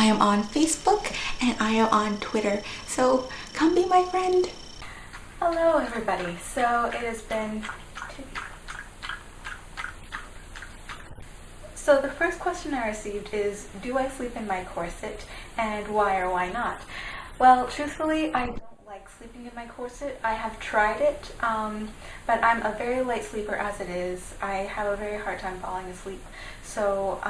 I am on Facebook, and I am on Twitter. So come be my friend. Hello everybody. So it has been So the first question I received is, do I sleep in my corset, and why or why not? Well, truthfully, I don't like sleeping in my corset. I have tried it, but I'm a very light sleeper as it is. I have a very hard time falling asleep, so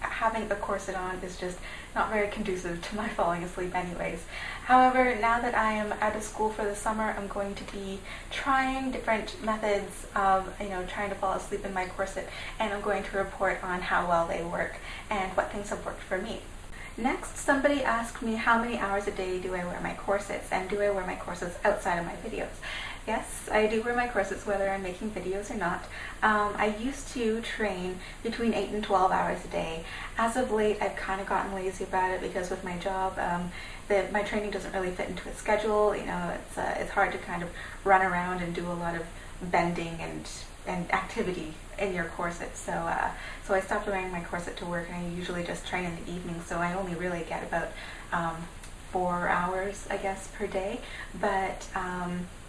having a corset on is just not very conducive to my falling asleep anyways. However, now that I am out of school for the summer, I'm going to be trying different methods of, trying to fall asleep in my corset, and I'm going to report on how well they work and what things have worked for me. Next, somebody asked me how many hours a day do I wear my corsets, and do I wear my corsets outside of my videos? Yes, I do wear my corsets whether I'm making videos or not. I used to train between 8 and 12 hours a day. As of late, I've kind of gotten lazy about it because with my job, my training doesn't really fit into a schedule. It's hard to kind of run around and do a lot of bending and activity in your corset. So I stopped wearing my corset to work, and I usually just train in the evening. So I only really get about 4 hours, I guess, per day. But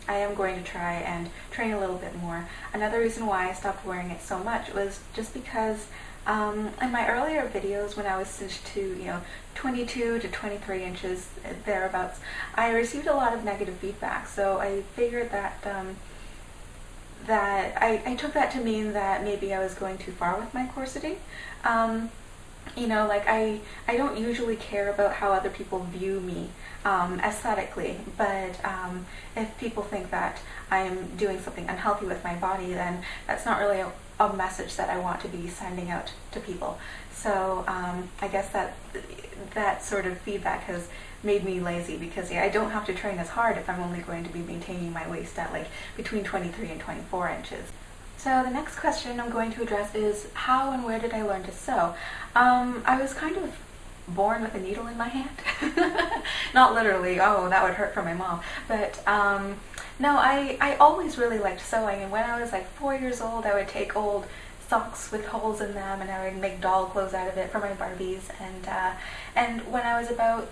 I am going to try and train a little bit more. Another reason why I stopped wearing it so much was just because in my earlier videos, when I was cinched to 22 to 23 inches thereabouts, I received a lot of negative feedback. So I figured that I took that to mean that maybe I was going too far with my corseting. I don't usually care about how other people view me aesthetically, but if people think that I am doing something unhealthy with my body, then that's not really a message that I want to be sending out to people. So I guess that sort of feedback has made me lazy, because I don't have to train as hard if I'm only going to be maintaining my waist at between 23 and 24 inches. So the next question I'm going to address is, how and where did I learn to sew? I was kind of born with a needle in my hand. Not literally, oh, that would hurt for my mom. But no, I always really liked sewing, and when I was 4 years old, I would take old socks with holes in them, and I would make doll clothes out of it for my Barbies. And when I was about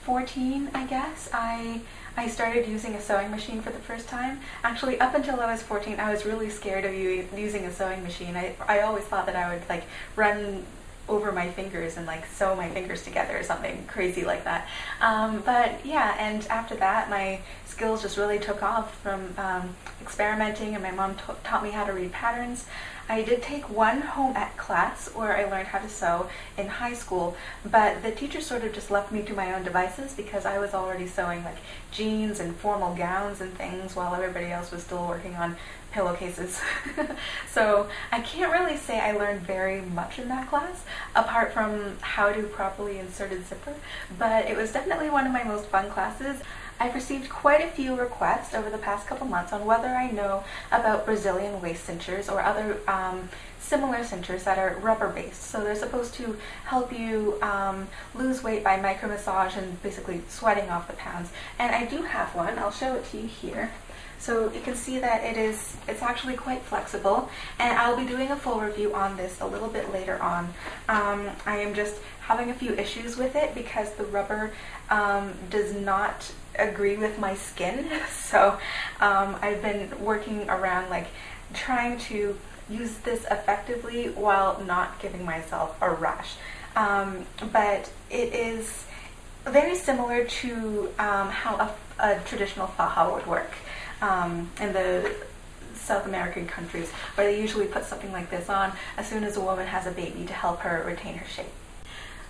14, I guess, I started using a sewing machine for the first time. Actually, up until I was 14, I was really scared of using a sewing machine. I always thought that I would run over my fingers and sew my fingers together or something crazy like that. But yeah, and after that, my skills just really took off from experimenting, and my mom taught me how to read patterns. I did take one home ec class where I learned how to sew in high school, but the teacher sort of just left me to my own devices because I was already sewing jeans and formal gowns and things while everybody else was still working on pillowcases. So I can't really say I learned very much in that class, apart from how to properly insert a zipper, but it was definitely one of my most fun classes. I've received quite a few requests over the past couple months on whether I know about Brazilian waist cinchers or other similar cinchers that are rubber based. So they're supposed to help you lose weight by micro massage and basically sweating off the pounds. And I do have one. I'll show it to you here. So you can see that it's actually quite flexible, and I'll be doing a full review on this a little bit later on. I am just having a few issues with it because the rubber does not agree with my skin. So I've been working around trying to use this effectively while not giving myself a rash. But it is very similar to how a traditional faja would work in the South American countries, where they usually put something like this on as soon as a woman has a baby to help her retain her shape.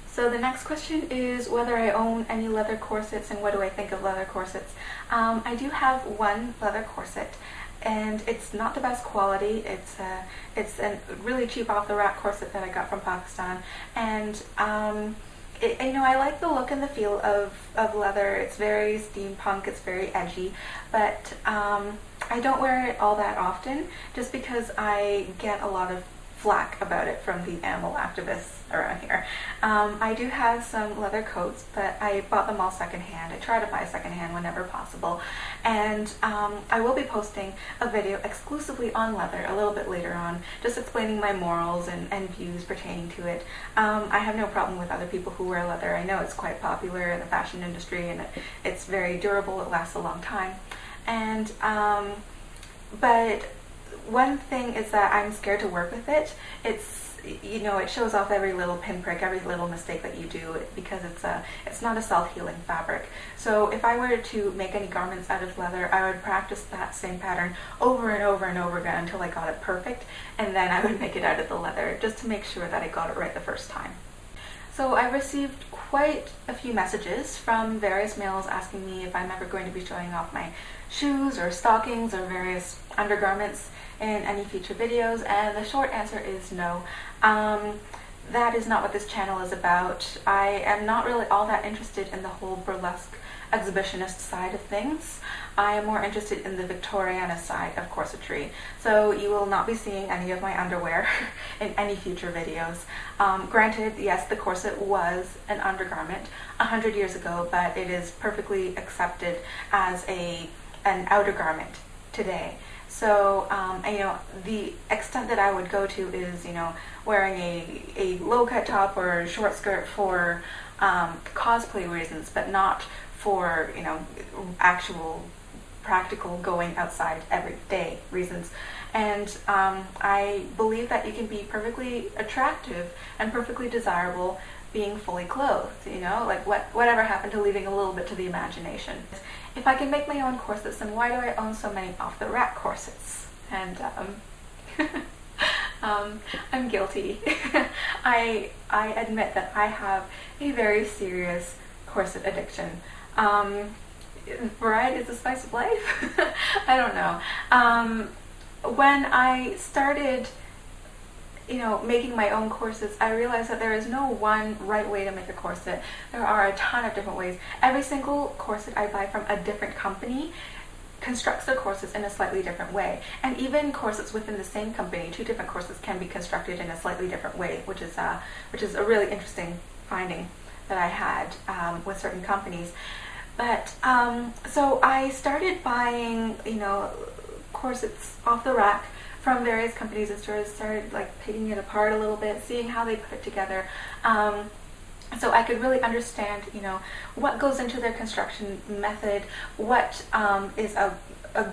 So the next question is whether I own any leather corsets and what do I think of leather corsets. I do have one leather corset, and it's not the best quality. It's a really cheap off-the-rack corset that I got from Pakistan, and I like the look and the feel of leather. It's very steampunk, it's very edgy, but I don't wear it all that often just because I get a lot of flack about it from the animal activists around here. I do have some leather coats, but I bought them all secondhand. I try to buy secondhand whenever possible, and I will be posting a video exclusively on leather a little bit later on, just explaining my morals and views pertaining to it. I have no problem with other people who wear leather. I know it's quite popular in the fashion industry, and it's very durable. It lasts a long time, and but one thing is that I'm scared to work with it. It shows off every little pinprick, every little mistake that you do, because it's not a self-healing fabric. So if I were to make any garments out of leather, I would practice that same pattern over and over and over again until I got it perfect, and then I would make it out of the leather just to make sure that I got it right the first time. So I received quite a few messages from various males asking me if I'm ever going to be showing off my shoes or stockings or various undergarments in any future videos, and the short answer is no. That is not what this channel is about. I am not really all that interested in the whole burlesque exhibitionist side of things. I am more interested in the Victoriana side of corsetry. So you will not be seeing any of my underwear in any future videos. Granted, yes, the corset was an undergarment 100 years ago, but it is perfectly accepted as an outer garment today. So, the extent that I would go to is, wearing a low-cut top or a short skirt for cosplay reasons, but not for, actual practical going outside everyday reasons. And I believe that you can be perfectly attractive and perfectly desirable being fully clothed, like whatever happened to leaving a little bit to the imagination. If I can make my own corsets, then why do I own so many off-the-rack corsets? And I'm guilty. I admit that I have a very serious corset addiction. Variety is the spice of life? I don't know. When I started making my own corsets, I realized that there is no one right way to make a corset. There are a ton of different ways. Every single corset I buy from a different company constructs their corsets in a slightly different way. And even corsets within the same company, two different corsets can be constructed in a slightly different way, which is a really interesting finding that I had with certain companies. But so I started buying, corsets off the rack from various companies and stores, started like picking it apart a little bit, seeing how they put it together, so I could really understand, what goes into their construction method, what is a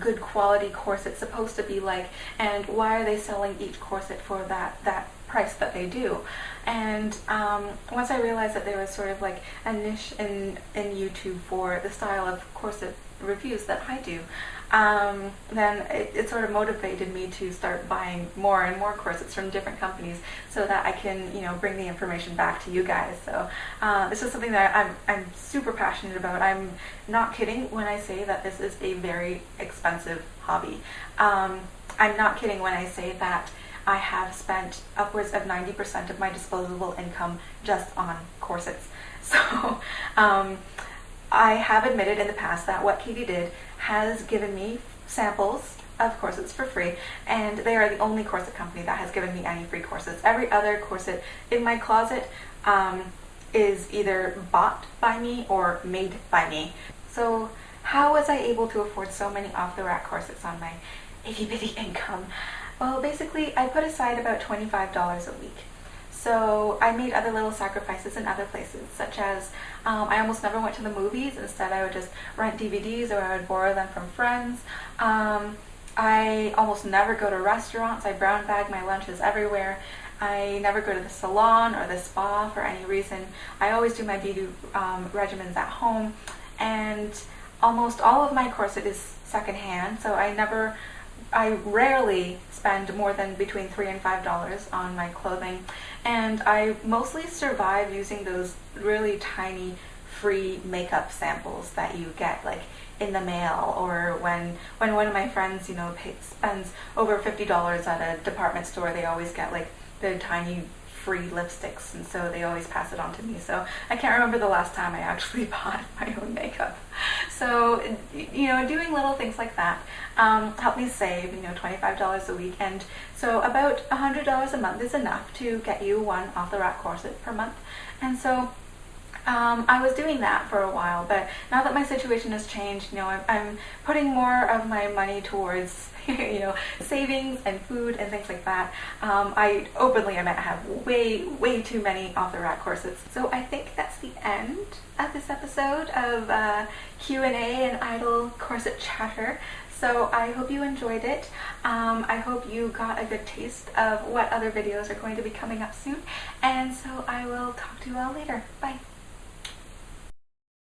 good quality corset supposed to be like, and why are they selling each corset for that price that they do. And once I realized that there was sort of like a niche in YouTube for the style of corset reviews that I do, then it sort of motivated me to start buying more and more corsets from different companies so that I can, bring the information back to you guys. So this is something that I'm super passionate about. I'm not kidding when I say that this is a very expensive hobby. I'm not kidding when I say that I have spent upwards of 90% of my disposable income just on corsets. So I have admitted in the past that What Katie Did has given me samples of corsets for free, and they are the only corset company that has given me any free corsets. Every other corset in my closet is either bought by me or made by me. So how was I able to afford so many off-the-rack corsets on my itty-bitty income? Well, basically, I put aside about $25 a week. So I made other little sacrifices in other places, such as I almost never went to the movies. Instead, I would just rent DVDs or I would borrow them from friends. I almost never go to restaurants. I brown bag my lunches everywhere. I never go to the salon or the spa for any reason. I always do my beauty regimens at home. And almost all of my corset is secondhand, so I rarely spend more than between $3 and $5 on my clothing, and I mostly survive using those really tiny free makeup samples that you get like in the mail, or when one of my friends spends over $50 at a department store, they always get like the tiny free lipsticks, and so they always pass it on to me. So I can't remember the last time I actually bought my own makeup. So, you know, doing little things like that help me save, you know, $25 a week, and so about $100 a month is enough to get you one off-the-rack corset per month. And so I was doing that for a while, but now that my situation has changed, you know, I'm putting more of my money towards, you know, savings and food and things like that. I openly admit I have way too many off-the-rack corsets. So I think that's the end of this episode of Q&A and idle corset chatter. So I hope you enjoyed it. I hope you got a good taste of what other videos are going to be coming up soon. And so I will talk to you all later. Bye.